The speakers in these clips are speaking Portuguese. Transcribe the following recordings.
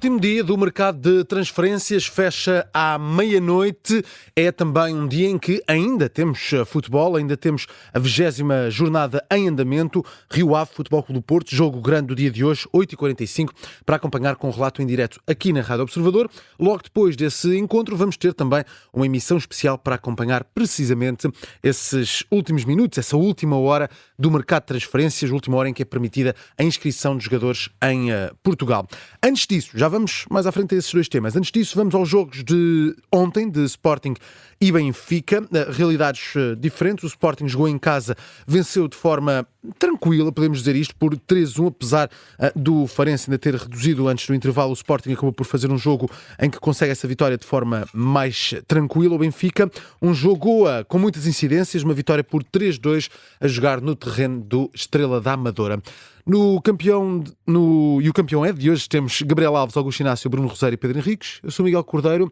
Último dia do mercado de transferências, fecha à meia-noite. É também um dia em que ainda temos futebol, ainda temos a 20ª jornada em andamento. Rio Ave, Futebol Clube do Porto, jogo grande do dia de hoje, 8h45, para acompanhar com relato em direto aqui na Rádio Observador. Logo depois desse encontro vamos ter também uma emissão especial para acompanhar precisamente esses últimos minutos, essa última hora do mercado de transferências, última hora em que é permitida a inscrição de jogadores em Portugal. Antes disso, já vamos mais à frente a esses dois temas. Antes disso, vamos aos jogos de ontem, de Sporting e Benfica. Realidades diferentes. O Sporting jogou em casa, venceu de forma tranquila, podemos dizer isto, por 3-1, apesar do Farense ainda ter reduzido antes do intervalo. O Sporting acabou por fazer um jogo em que consegue essa vitória de forma mais tranquila. O Benfica, um jogo com muitas incidências, uma vitória por 3-2 a jogar no terreno do Estrela da Amadora. E o campeão é de hoje. Temos Gabriel Alves, Augusto Inácio, Bruno Rosário e Pedro Henriques. Eu sou Miguel Cordeiro.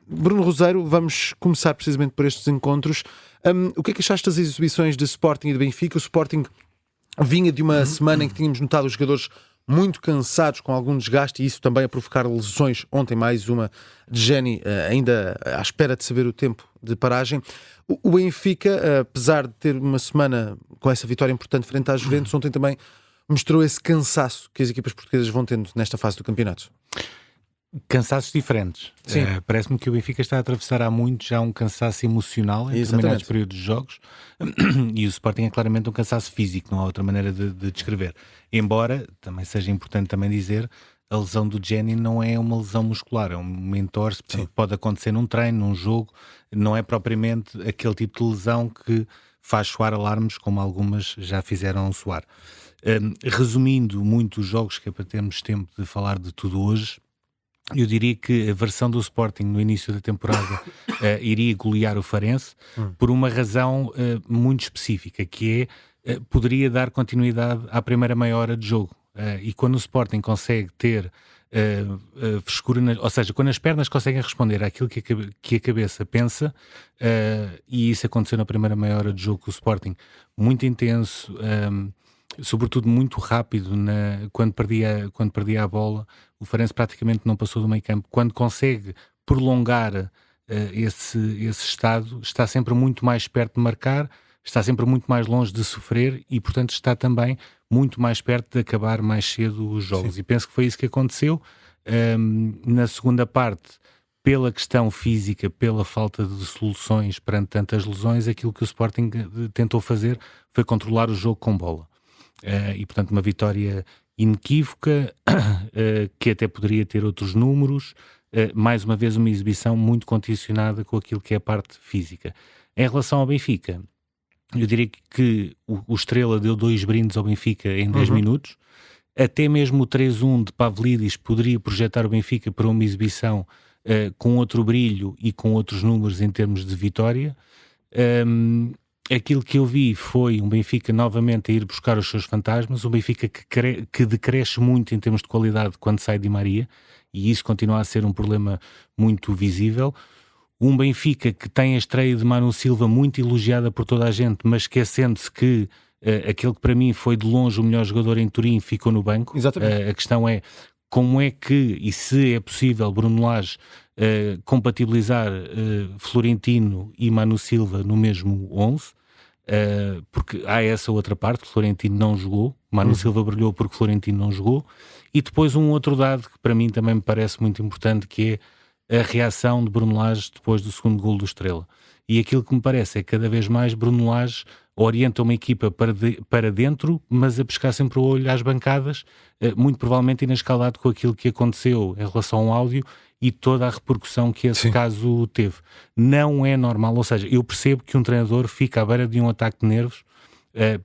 Bruno Rosário, vamos começar precisamente por estes encontros. O que é que achaste das exibições de Sporting e de Benfica? O Sporting vinha de uma semana em que tínhamos notado os jogadores muito cansados, com algum desgaste, e isso também a provocar lesões. Ontem mais uma de Jenny, ainda à espera de saber o tempo de paragem. O Benfica, apesar de ter uma semana com essa vitória importante frente às Juventus, ontem também mostrou esse cansaço que as equipas portuguesas vão tendo nesta fase do campeonato. Cansaços diferentes. Parece-me que o Benfica está a atravessar há muito já um cansaço emocional em determinados períodos de jogos, e o Sporting é claramente um cansaço físico, não há outra maneira de descrever. Embora, também seja importante também dizer, a lesão do Jenny não é uma lesão muscular, é um entorse, pode acontecer num treino, num jogo, não é propriamente aquele tipo de lesão que faz soar alarmes, como algumas já fizeram soar. Resumindo muito os jogos, que é para termos tempo de falar de tudo hoje, eu diria que a versão do Sporting no início da temporada iria golear o Farense por uma razão muito específica, que é, poderia dar continuidade à primeira meia hora de jogo. E quando o Sporting consegue ter frescura, ou seja, quando as pernas conseguem responder àquilo que a cabeça pensa, e isso aconteceu na primeira meia hora de jogo, com o Sporting muito intenso, sobretudo muito rápido quando perdia a bola. O Farense praticamente não passou do meio campo. Quando consegue prolongar esse estado, está sempre muito mais perto de marcar, está sempre muito mais longe de sofrer e, portanto, está também muito mais perto de acabar mais cedo os jogos. Sim. E penso que foi isso que aconteceu. Na segunda parte, pela questão física, pela falta de soluções perante tantas lesões, aquilo que o Sporting tentou fazer foi controlar o jogo com bola. E, portanto, uma vitória inequívoca, que até poderia ter outros números, mais uma vez uma exibição muito condicionada com aquilo que é a parte física. Em relação ao Benfica, eu diria que o Estrela deu 2 brindes ao Benfica em 10 minutos, até mesmo o 3-1 de Pavlidis poderia projetar o Benfica para uma exibição com outro brilho e com outros números em termos de vitória. Aquilo que eu vi foi um Benfica novamente a ir buscar os seus fantasmas, um Benfica que decresce muito em termos de qualidade quando sai Di Maria, e isso continua a ser um problema muito visível. Um Benfica que tem a estreia de Manu Silva muito elogiada por toda a gente, mas esquecendo-se que aquele que para mim foi de longe o melhor jogador em Turim ficou no banco. A questão é como é que, e se é possível, Bruno Lage compatibilizar Florentino e Manu Silva no mesmo 11, porque há essa outra parte. Florentino não jogou, Manu Silva brilhou porque Florentino não jogou. E depois um outro dado que para mim também me parece muito importante, que é a reação de Bruno Lage depois do segundo golo do Estrela. E aquilo que me parece é que cada vez mais Bruno Lage orienta uma equipa para dentro, mas a pescar sempre o olho às bancadas, muito provavelmente inescaldado com aquilo que aconteceu em relação ao áudio e toda a repercussão que esse caso teve. Não é normal, ou seja, eu percebo que um treinador fica à beira de um ataque de nervos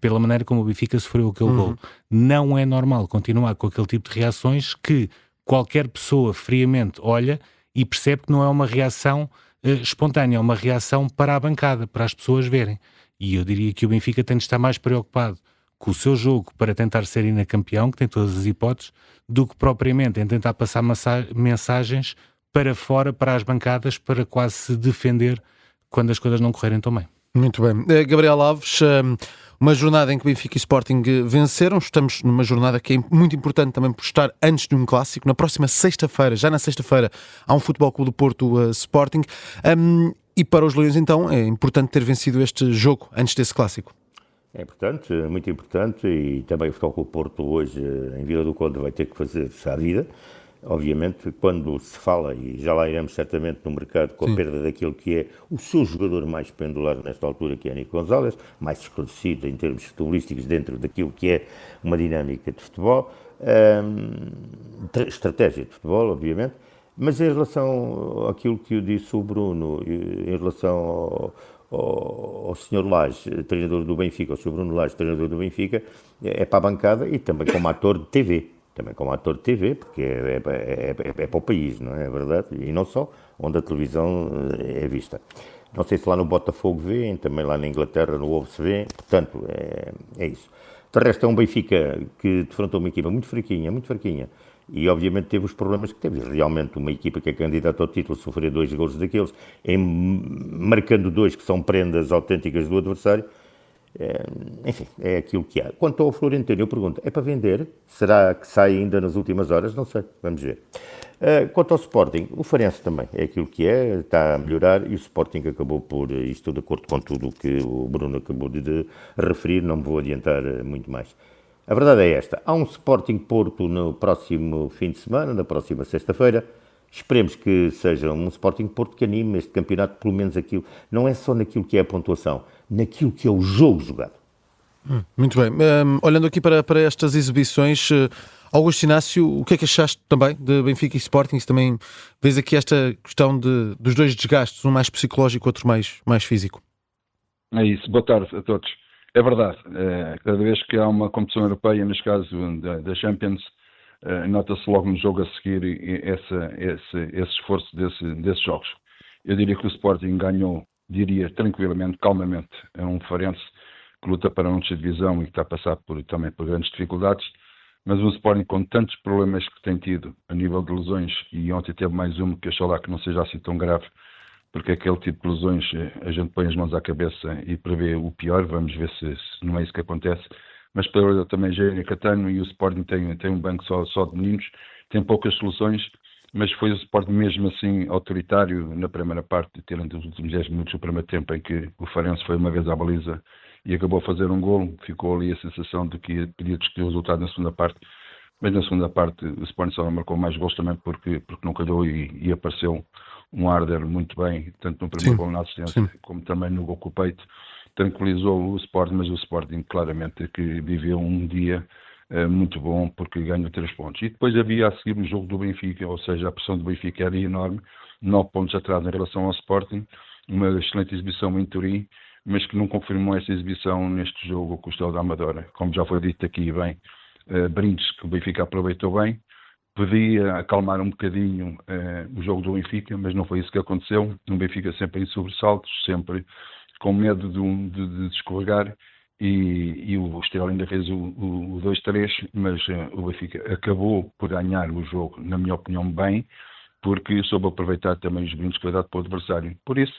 pela maneira como o Benfica sofreu aquele gol. Não é normal continuar com aquele tipo de reações que qualquer pessoa friamente olha e percebe que não é uma reação espontânea, é uma reação para a bancada, para as pessoas verem. E eu diria que o Benfica tem de estar mais preocupado com o seu jogo para tentar ser ainda campeão, que tem todas as hipóteses, do que propriamente em tentar passar mensagens para fora, para as bancadas, para quase se defender quando as coisas não correrem tão bem. Muito bem. Gabriel Alves, uma jornada em que Benfica e Sporting venceram. Estamos numa jornada que é muito importante também por estar antes de um clássico. Na próxima sexta-feira, já na sexta-feira, há um Futebol Clube do Porto Sporting. E para os Leões, então, é importante ter vencido este jogo antes desse clássico. É importante, muito importante, e também o Futebol Clube do Porto hoje, em Vila do Conde, vai ter que fazer-se à vida. Obviamente, quando se fala, e já lá iremos certamente no mercado, com a perda daquilo que é o seu jogador mais pendular nesta altura, que é Nico Gonzalez, mais esclarecido em termos futebolísticos dentro daquilo que é uma dinâmica de futebol, estratégia de futebol, obviamente, mas em relação àquilo que eu disse o Bruno, em relação ao Sr. Lage, treinador do Benfica, ao Sr. Bruno Lage, treinador do Benfica, é para a bancada e também como ator de TV. Também como ator de TV, porque é para o país, não é verdade? E não só, onde a televisão é vista. Não sei se lá no Botafogo vê, também lá na Inglaterra no Wolves se vê, portanto, é isso. De resto, é um Benfica que defrontou uma equipa muito fraquinha, e obviamente teve os problemas que teve. Realmente uma equipa que é candidata ao título sofrer 2 golos daqueles, marcando 2 que são prendas autênticas do adversário. Enfim, é aquilo que há. Quanto ao Florentino, eu pergunto, é para vender? Será que sai ainda nas últimas horas? Não sei, vamos ver. Quanto ao Sporting, o Farense também é aquilo que é, está a melhorar, e o Sporting acabou por, isto de acordo com tudo o que o Bruno acabou de referir, não me vou adiantar muito mais. A verdade é esta, há um Sporting Porto no próximo fim de semana, na próxima sexta-feira. Esperemos que seja um Sporting Porto que anime este campeonato, pelo menos aquilo, não é só naquilo que é a pontuação, naquilo que é o jogo jogado. Muito bem. Olhando aqui para estas exibições, Augusto Inácio, o que é que achaste também de Benfica e Sporting? Se também vês aqui esta questão dos dois desgastes, um mais psicológico, outro mais físico? É isso. Boa tarde a todos. É verdade. Cada vez que há uma competição europeia, neste caso da Champions, nota-se logo no jogo a seguir esse esforço desses jogos. Eu diria que o Sporting ganhou, tranquilamente, calmamente, é um Farense que luta para não descer de divisão e que está a passar também por grandes dificuldades, mas o Sporting, com tantos problemas que tem tido a nível de lesões, e ontem teve mais uma que achou lá que não seja assim tão grave, porque aquele tipo de lesões a gente põe as mãos à cabeça e prevê o pior, vamos ver se não é isso que acontece. Mas para também Gênio Catano, e o Sporting tem um banco só de meninos, tem poucas soluções, mas foi o Sporting mesmo assim autoritário na primeira parte, tirando os últimos 10 minutos do primeiro tempo, em que o Farense foi uma vez à baliza e acabou a fazer um golo. Ficou ali a sensação de que podia discutir o resultado na segunda parte, mas na segunda parte o Sporting só marcou mais gols também porque não calhou, e apareceu um Arder muito bem, tanto no primeiro gol na assistência, como também no gol com o peito. Tranquilizou o Sporting, mas o Sporting claramente que viveu um dia muito bom, porque ganhou 3 pontos. E depois havia a seguir o jogo do Benfica, ou seja, a pressão do Benfica era enorme, 9 pontos atrás em relação ao Sporting, uma excelente exibição em Turim, mas que não confirmou essa exibição neste jogo com o Estrela da Amadora. Como já foi dito aqui bem, brindes que o Benfica aproveitou bem, podia acalmar um bocadinho o jogo do Benfica, mas não foi isso que aconteceu. O Benfica sempre em sobressaltos, sempre com medo de escorregar, e o Estrela ainda fez o 2-3, mas o Benfica acabou por ganhar o jogo, na minha opinião, bem, porque soube aproveitar também os brindes que foi dado para o adversário. Por isso,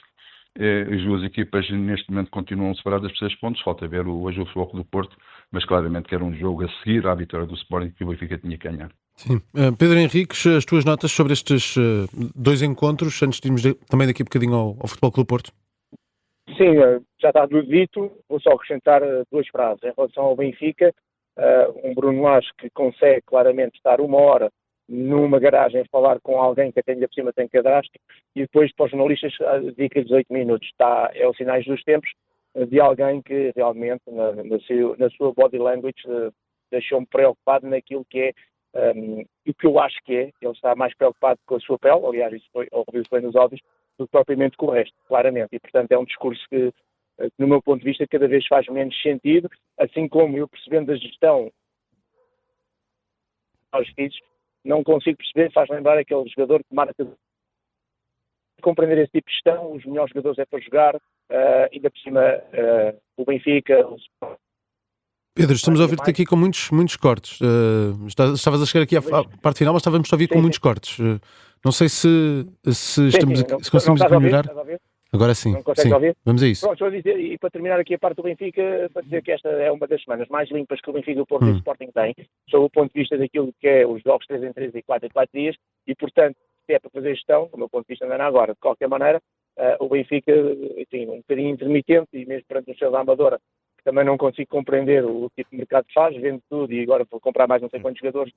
as duas equipas neste momento continuam separadas por 6 pontos, falta ver hoje o Futebol Clube do Porto, mas claramente que era um jogo a seguir à vitória do Sporting que o Benfica tinha que ganhar. Sim. Pedro Henriques, as tuas notas sobre estes 2 encontros, antes de irmos também daqui um bocadinho ao Futebol Clube do Porto? Sim, já está tudo dito, vou só acrescentar 2 frases. Em relação ao Benfica, um Bruno Lage que consegue claramente estar 1 hora numa garagem a falar com alguém que até ainda por cima tem cadastro, e depois para os jornalistas dedica 18 minutos. É os sinais dos tempos de alguém que realmente na sua body language deixou-me preocupado naquilo que é, o que eu acho que é. Ele está mais preocupado com a sua pele, aliás, isso ouviu-se bem nos áudios, do que propriamente com o resto, claramente. E, portanto, é um discurso que, no meu ponto de vista, cada vez faz menos sentido, assim como eu, percebendo a gestão aos filhos, não consigo perceber, faz lembrar aquele jogador que marca. Compreender esse tipo de gestão, os melhores jogadores é para jogar, ainda por cima o Benfica. Pedro, estamos a ouvir-te aqui com muitos cortes. Estavas a chegar aqui à parte final, mas estávamos a ouvir com muitos cortes. Não sei se conseguimos melhorar. Agora sim. Não consegues ouvir? Vamos a isso. Pronto, estou a dizer, e para terminar aqui a parte do Benfica, para dizer que esta é uma das semanas mais limpas que o Benfica, o Porto e o Sporting têm, sob o ponto de vista daquilo que é os jogos 3 em 3 e 4 em 4 dias, e portanto, se é para fazer gestão, do meu ponto de vista não é agora, de qualquer maneira, o Benfica, enfim, um bocadinho intermitente, e mesmo perante o seu da Amadora, que também não consigo compreender o tipo de mercado que faz, vende tudo e agora vou comprar mais não sei quantos jogadores,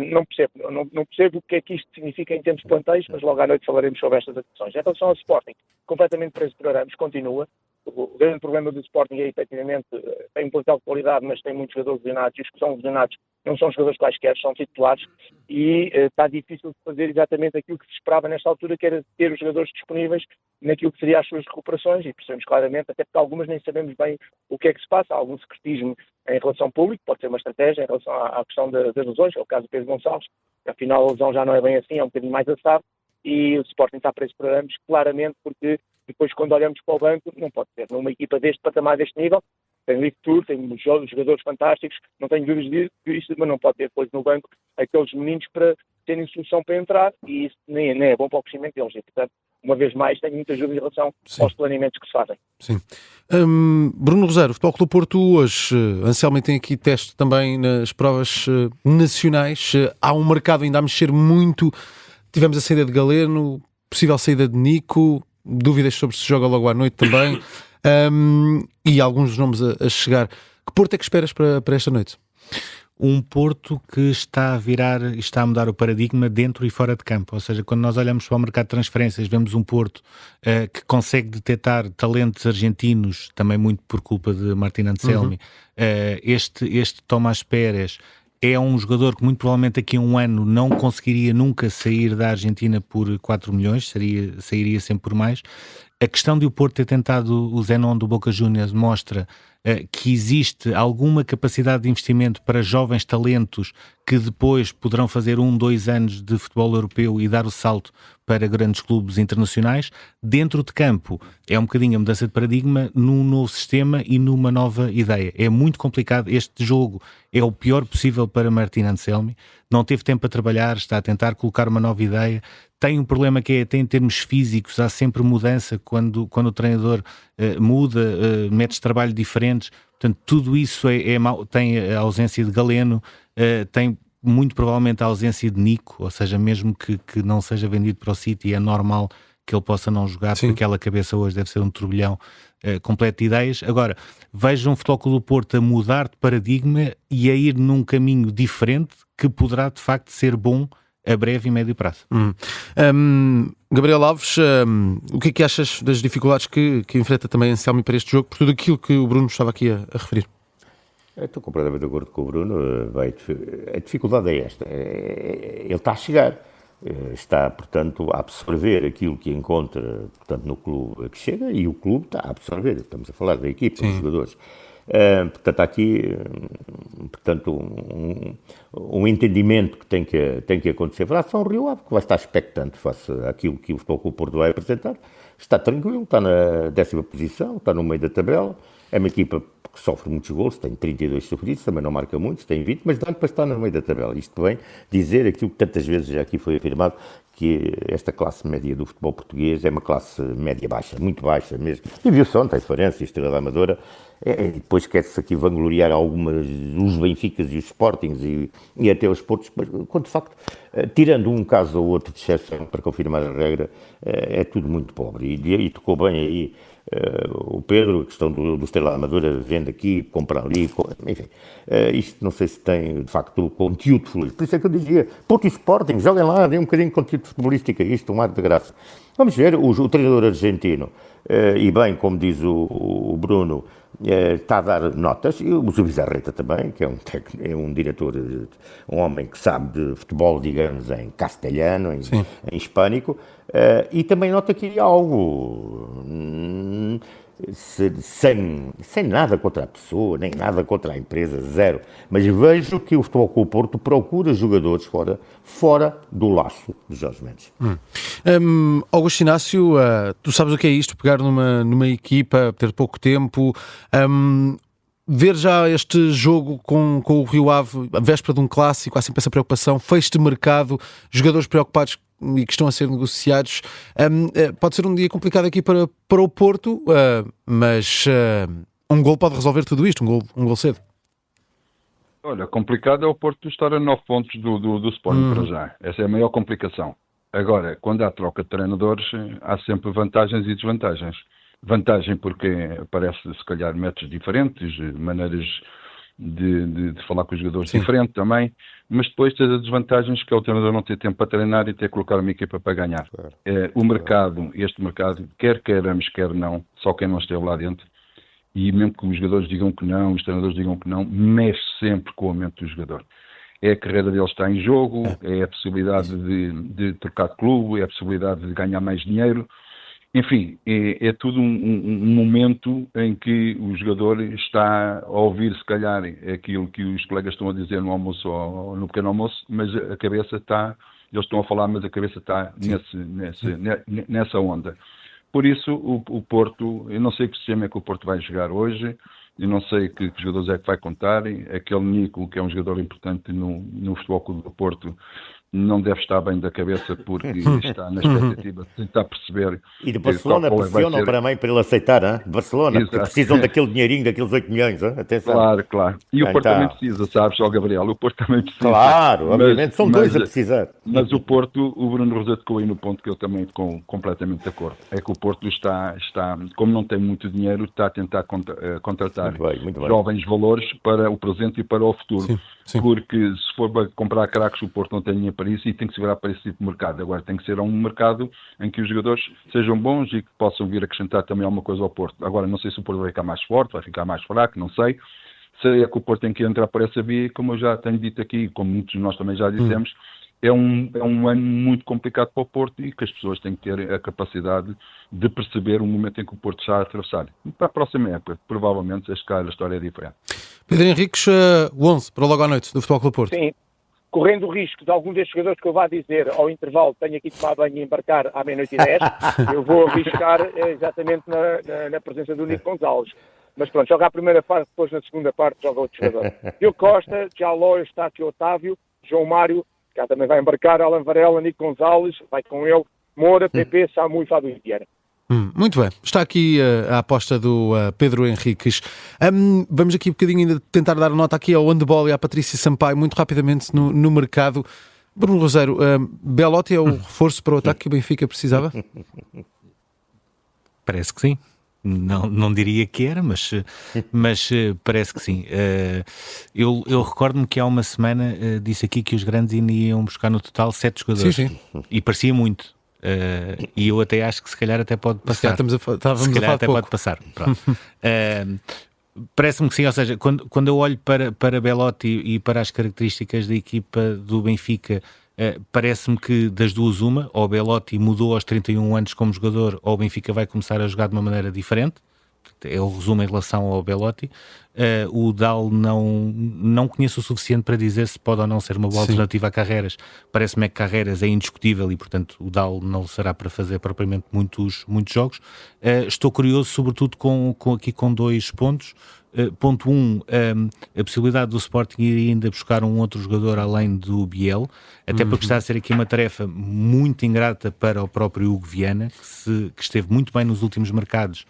não percebo o que é que isto significa em termos de plantéis, mas logo à noite falaremos sobre estas aquisições. Em relação ao Sporting, completamente preso por arames, continua. O grande problema do Sporting é, efetivamente, tem um plantel de qualidade, mas tem muitos jogadores lesionados, e os que são lesionados não são jogadores quaisquer, são titulares, e está difícil de fazer exatamente aquilo que se esperava nesta altura, que era ter os jogadores disponíveis naquilo que seria as suas recuperações, e percebemos claramente, até porque algumas nem sabemos bem o que é que se passa, há algum secretismo em relação ao público, pode ser uma estratégia em relação à questão das lesões, é o caso do Pedro Gonçalves, afinal a lesão já não é bem assim, é um bocadinho mais assado, e o Sporting está preso por arames, claramente, porque depois quando olhamos para o banco, não pode ser numa equipa deste patamar, deste nível, tem Ligue Tour, tem jogadores fantásticos, não tenho dúvidas disso, mas não pode ter depois no banco aqueles meninos para terem solução para entrar, e isso nem é bom para o crescimento deles, e portanto, uma vez mais, tenho muitas dúvidas em relação aos planeamentos que se fazem. Sim. Bruno Rosário, o Futebol Clube Porto hoje, Anselmo tem aqui teste também nas provas nacionais, há um mercado ainda a mexer muito, tivemos a saída de Galeno, possível saída de Nico, dúvidas sobre se joga logo à noite também, e alguns nomes a chegar. Que Porto é que esperas para esta noite? Um Porto que está a virar e está a mudar o paradigma dentro e fora de campo. Ou seja, quando nós olhamos para o mercado de transferências, vemos um Porto que consegue detectar talentos argentinos, também muito por culpa de Martín Anselmi. Este Tomás Pérez é um jogador que muito provavelmente daqui a um ano não conseguiria nunca sair da Argentina por 4 milhões, sairia sempre por mais. A questão de o Porto ter tentado o Zenon do Boca Juniors mostra que existe alguma capacidade de investimento para jovens talentos que depois poderão fazer 1-2 anos de futebol europeu e dar o salto para grandes clubes internacionais. Dentro de campo é um bocadinho a mudança de paradigma num novo sistema e numa nova ideia. É muito complicado. Este jogo é o pior possível para Martín Anselmi. Não teve tempo a trabalhar, está a tentar colocar uma nova ideia. Tem um problema que é, em termos físicos, há sempre mudança quando o treinador muda, métodos de trabalho diferentes. Portanto, tudo isso é mau. Tem a ausência de Galeno, tem muito provavelmente a ausência de Nico, ou seja, mesmo que não seja vendido para o City, é normal que ele possa não jogar, porque aquela cabeça hoje deve ser um turbilhão completo de ideias. Agora, vejam o Futebol Clube do Porto a mudar de paradigma e a ir num caminho diferente que poderá de facto ser bom a breve e médio prazo. Gabriel Alves, o que é que achas das dificuldades que enfrenta também Anselmi para este jogo, por tudo aquilo que o Bruno estava aqui a referir? Estou completamente de acordo com o Bruno. A dificuldade é esta. Ele está a chegar. Está, portanto, a absorver aquilo que encontra, portanto, no clube que chega, e o clube está a absorver. Estamos a falar da equipa, dos jogadores. Portanto, há aqui um entendimento que tem que acontecer. Para a São Rio Ave, que vai estar expectante face àquilo que o Futebol Clube Porto vai apresentar. Está tranquilo, está na 10ª posição, está no meio da tabela. É uma equipa que sofre muitos golos, tem 32 sofridos, também não marca muitos, tem 20, mas dá para estar no meio da tabela. Isto vem dizer aquilo que tantas vezes já aqui foi afirmado, que esta classe média do futebol português é uma classe média-baixa, muito baixa mesmo. E viu-se ontem a Farense e a Estrela da Amadora, depois quer-se aqui vangloriar os Benficas e os Sportings e até os Portos, quando de facto, tirando um caso ou outro de exceção para confirmar a regra, é tudo muito pobre. E tocou bem aí o Pedro, a questão do Estrela da Amadora, vende aqui, compra ali, enfim, isto não sei se tem de facto conteúdo futebolístico. Por isso é que eu dizia, Porto e Sporting, joguem lá, dêem um bocadinho de conteúdo futebolístico a isto, um ar de graça. Vamos ver, o treinador argentino, e bem, como diz o Bruno, está a dar notas, e o Zubizarreta também, que é um diretor, um homem que sabe de futebol, digamos, em castelhano, em hispânico, e também nota que algo, sem nada contra a pessoa, nem nada contra a empresa, zero, mas vejo que o Futebol Clube Porto procura jogadores fora do laço de Jorge Mendes. Augusto Inácio, tu sabes o que é isto, pegar numa equipa, ter pouco tempo, ver já este jogo com o Rio Ave, a véspera de um clássico, há sempre essa preocupação, fecho de mercado, jogadores preocupados e que estão a ser negociados. Pode ser um dia complicado aqui para o Porto, mas um gol pode resolver tudo isto, um gol cedo. Olha, complicado é o Porto estar a 9 pontos do Sporting para já. Essa é a maior complicação. Agora, quando há troca de treinadores, há sempre vantagens e desvantagens. Vantagem porque aparece, se calhar, métodos diferentes, maneiras de falar com os jogadores diferentes também, mas depois tens as desvantagens que é o treinador não ter tempo para treinar e ter que colocar uma equipa para ganhar. Claro. O mercado, este mercado, quer queiramos, quer não, só quem não esteve lá dentro, e mesmo que os jogadores digam que não, os treinadores digam que não, mexe sempre com o aumento do jogador. A carreira deles está em jogo, é a possibilidade de trocar de clube, é a possibilidade de ganhar mais dinheiro. Enfim, é tudo um momento em que o jogador está a ouvir, se calhar, aquilo que os colegas estão a dizer no almoço ou no pequeno almoço, mas a cabeça está, eles estão a falar, mas a cabeça está nessa onda. Por isso, o Porto, eu não sei que sistema é que o Porto vai jogar hoje, eu não sei que jogadores é que vai contar. Aquele Nico, que é um jogador importante no Futebol Clube do Porto, não deve estar bem da cabeça porque está na expectativa de tentar perceber. E de Barcelona pressionam para ele aceitar, hein? Barcelona, porque precisam daquele dinheirinho, daqueles 8 milhões, hein? Atenção. Claro. E o Porto também precisa, sabes, Gabriel? O Porto também precisa. Claro, obviamente, são dois a precisar. Mas o Porto, o Bruno Rosete tocou aí no ponto que eu também estou completamente de acordo. É que o Porto está, como não tem muito dinheiro, está a tentar contratar muito bem. jovens valores para o presente e para o futuro. Sim. Porque se for para comprar craques, o Porto não tem dinheiro para isso e tem que se virar para esse tipo de mercado. Agora tem que ser um mercado em que os jogadores sejam bons e que possam vir acrescentar também alguma coisa ao Porto. Agora não sei se o Porto vai ficar mais forte, vai ficar mais fraco, não sei. Sei é que o Porto tem que entrar por essa via, como eu já tenho dito aqui, como muitos de nós também já dissemos, é um ano muito complicado para o Porto e que as pessoas têm que ter a capacidade de perceber o momento em que o Porto está a atravessar. E para a próxima época, provavelmente, a história é diferente. Pedro Henriques, o 11 para logo à noite do Futebol Clube Porto. Sim, correndo o risco de algum destes jogadores que eu vá dizer ao intervalo tenha aqui tomar banho e embarcar à meia-noite e 10, eu vou arriscar exatamente na presença do Nico Gonzalez. Mas pronto, joga a primeira parte, depois na segunda parte joga outro jogador. Diogo Costa, Jaló, Eustáquio, Otávio, João Mário, cá também vai embarcar, Alan Varela, Nico Gonzalez, vai com ele, Moura, PP, Samu e Fábio Vieira. Muito bem, está aqui a aposta do Pedro Henriques. Vamos aqui um bocadinho ainda tentar dar nota aqui ao handball e à Patrícia Sampaio, muito rapidamente no mercado. Bruno Roseiro, Belotti é o reforço para o ataque que o Benfica precisava? Parece que sim. Não diria que era, mas parece que sim. Eu recordo-me que há uma semana disse aqui que os grandes iam buscar no total 7 jogadores. Sim. E parecia muito. E eu até acho que se calhar até pode passar. Pode passar. Parece-me que sim, ou seja, quando eu olho para Belotti e para as características da equipa do Benfica, parece-me que das duas uma, ou o Belotti mudou aos 31 anos como jogador, ou o Benfica vai começar a jogar de uma maneira diferente. É o resumo em relação ao Belotti. O Dal não conheço o suficiente para dizer se pode ou não ser uma boa alternativa a Carreras. Parece-me que Carreras é indiscutível e, portanto, o Dal não será para fazer propriamente muitos jogos. Estou curioso, sobretudo, com 2 pontos. Ponto 1, a possibilidade do Sporting ir ainda buscar um outro jogador além do Biel, até porque está a ser aqui uma tarefa muito ingrata para o próprio Hugo Viana, que esteve muito bem nos últimos mercados,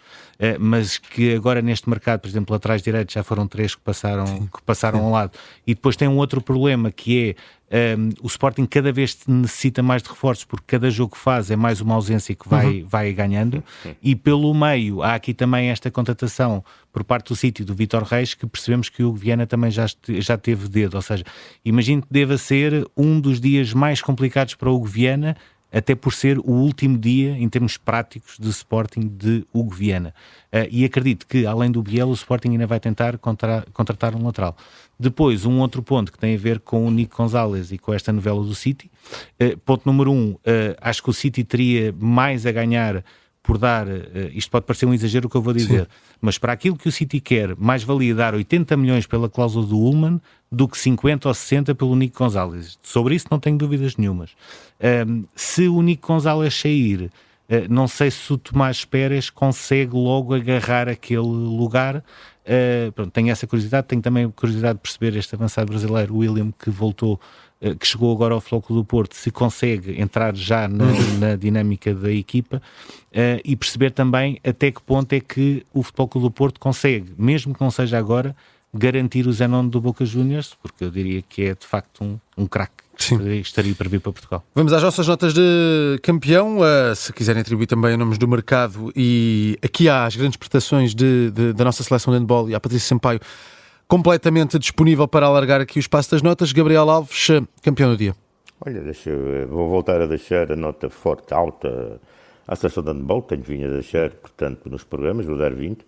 mas que agora neste mercado, por exemplo, atrás direito já foram 3 que passaram ao lado. E depois tem um outro problema que é o Sporting cada vez necessita mais de reforços, porque cada jogo que faz é mais uma ausência que vai ganhando, e pelo meio há aqui também esta contratação por parte do City do Vítor Reis, que percebemos que o Hugo Viana também já teve dedo, ou seja, imagino que deva ser um dos dias mais complicados para o Hugo Viana, até por ser o último dia, em termos práticos, de Sporting de Hugo Viana. E acredito que, além do Biel, o Sporting ainda vai tentar contratar um lateral. Depois, um outro ponto que tem a ver com o Nico Gonzalez e com esta novela do City. Ponto número 1, acho que o City teria mais a ganhar por dar, isto pode parecer um exagero o que eu vou dizer, mas para aquilo que o City quer, mais valia dar 80 milhões pela cláusula do Ullmann do que 50 ou 60 pelo Nico Gonzalez. Sobre isso não tenho dúvidas nenhumas. Se o Nico Gonzalez sair, não sei se o Tomás Pérez consegue logo agarrar aquele lugar. Tenho essa curiosidade. Tenho também curiosidade de perceber este avançado brasileiro, William, que voltou que chegou agora ao Futebol Clube do Porto, se consegue entrar já na dinâmica da equipa, e perceber também até que ponto é que o Futebol Clube do Porto consegue, mesmo que não seja agora, garantir o Zenon do Boca Juniors, porque eu diria que é de facto um craque que estaria para vir para Portugal. Vamos às nossas notas de campeão, se quiserem atribuir também nomes do mercado, e aqui há as grandes prestações da nossa seleção de handball, e a Patrícia Sampaio completamente disponível para alargar aqui o espaço das notas. Gabriel Alves, campeão do dia. Olha, vou voltar a deixar a nota forte, alta, à seleção de handball, tenho vindo a deixar, portanto, nos programas, vou dar 20,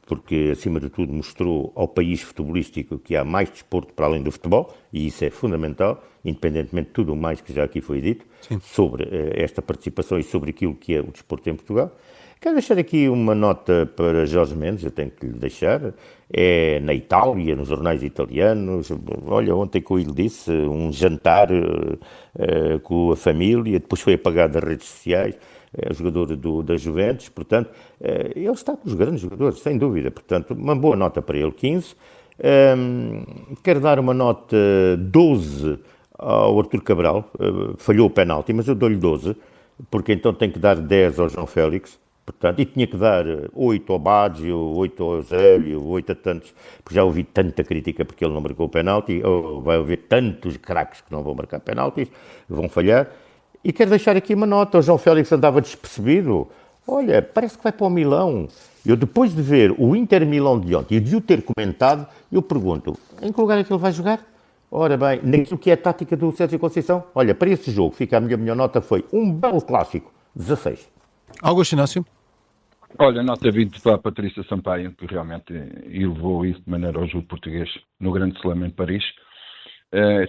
porque, acima de tudo, mostrou ao país futebolístico que há mais desporto para além do futebol, e isso é fundamental, independentemente de tudo o mais que já aqui foi dito, sobre esta participação e sobre aquilo que é o desporto em Portugal. Quero deixar aqui uma nota para Jorge Mendes, eu tenho que lhe deixar, é na Itália, nos jornais italianos. Olha, ontem que ele disse, um jantar com a família, depois foi apagado das redes sociais, é o jogador da Juventus, portanto, ele está com os grandes jogadores, sem dúvida, portanto, uma boa nota para ele, 15. Quero dar uma nota 12 ao Artur Cabral, falhou o penalti, mas eu dou-lhe 12, porque então tenho que dar 10 ao João Félix, portanto, e tinha que dar 8 ao Baggio, 8 ao Zélio, 8 a tantos, porque já ouvi tanta crítica porque ele não marcou o penalti, ou vai haver tantos craques que não vão marcar penaltis, vão falhar. E quero deixar aqui uma nota, o João Félix andava despercebido, olha, parece que vai para o Milão. Eu, depois de ver o Inter Milão de ontem e de o ter comentado, eu pergunto, em que lugar é que ele vai jogar? Ora bem, naquilo que é a tática do Sérgio Conceição, olha, para esse jogo, fica a minha nota, foi um belo clássico, 16. Augusto Inácio? Olha, nota 20 para a Patrícia Sampaio, que realmente elevou isso de maneira ao jogo português no Grande Slam em Paris.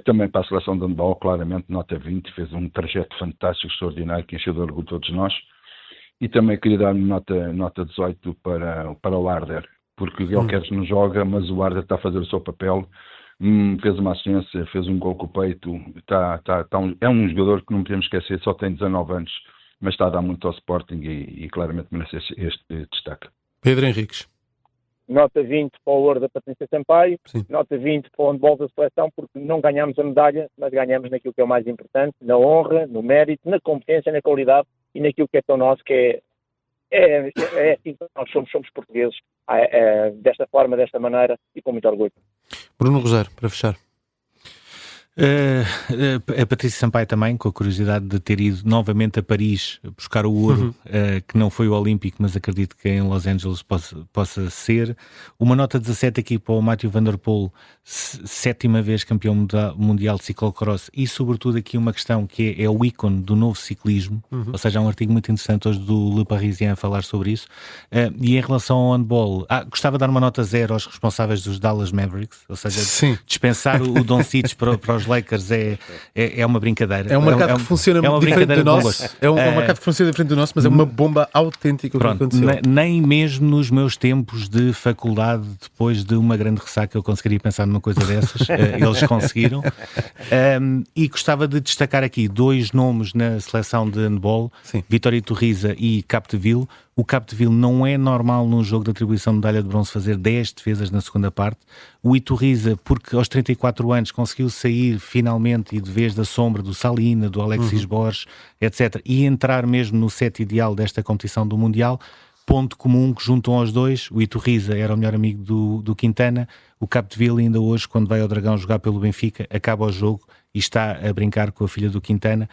Também para a seleção de handball, claramente, nota 20, fez um trajeto fantástico, extraordinário, que encheu de orgulho todos nós. E também queria dar nota 18 para o Arder, porque o Guilherme não joga, mas o Arder está a fazer o seu papel, fez uma assistência, fez um gol com o peito, é um jogador que não podemos esquecer, só tem 19 anos, mas está a dar muito ao Sporting e claramente merece este destaque. Pedro Henriques. Nota 20 para o ouro da Patrícia Sampaio, nota 20 para o handball da seleção, porque não ganhamos a medalha, mas ganhamos naquilo que é o mais importante, na honra, no mérito, na competência, na qualidade e naquilo que é tão nosso, que é assim que nós somos portugueses, desta forma, desta maneira e com muito orgulho. Bruno Rosário, para fechar. A Patrícia Sampaio também, com a curiosidade de ter ido novamente a Paris buscar o ouro, que não foi o Olímpico, mas acredito que em Los Angeles possa ser. Uma nota 17 aqui para o Mathieu Van Der Poel, 7ª vez campeão mundial de ciclocross, e sobretudo aqui uma questão que é o ícone do novo ciclismo, ou seja, há um artigo muito interessante hoje do Le Parisien a falar sobre isso. E em relação ao handball, gostava de dar uma nota 0 aos responsáveis dos Dallas Mavericks, ou seja, dispensar o Doncic para os Lakers é uma brincadeira. É um mercado que funciona muito diferente do nosso. É um mercado que funciona diferente do nosso, mas é uma bomba autêntica. Pronto, que aconteceu. Nem mesmo nos meus tempos de faculdade, depois de uma grande ressaca, eu conseguiria pensar numa coisa dessas. Eles conseguiram. E gostava de destacar aqui 2 nomes na seleção de handball, Vitória Torriza e Capdeville. O Capdeville não é normal num jogo de atribuição de medalha de bronze fazer 10 defesas na segunda parte. O Iturriza, porque aos 34 anos conseguiu sair finalmente e de vez da sombra do Salina, do Alexis Borges, etc. E entrar mesmo no set ideal desta competição do Mundial. Ponto comum que juntam aos dois, o Iturriza era o melhor amigo do Quintana, o Capdeville ainda hoje, quando vai ao Dragão jogar pelo Benfica, acaba o jogo e está a brincar com a filha do Quintana.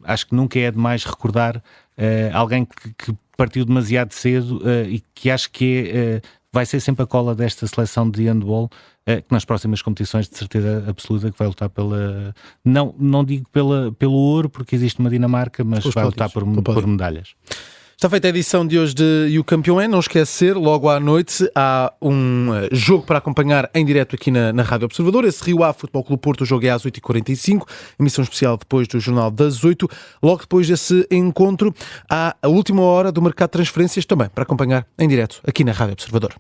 Acho que nunca é demais recordar alguém que partiu demasiado cedo e que acho que vai ser sempre a cola desta seleção de handball, que nas próximas competições de certeza absoluta que vai lutar pela... Não digo pelo ouro, porque existe uma Dinamarca, mas vai lutar por medalhas. Está feita a edição de hoje de E o Campeão é. Não esquecer, logo à noite há um jogo para acompanhar em direto aqui na Rádio Observador. Esse Rio Ave Futebol Clube Porto, o jogo é às 8h45, emissão especial depois do Jornal das 8. Logo depois desse encontro há a última hora do mercado de transferências também para acompanhar em direto aqui na Rádio Observador.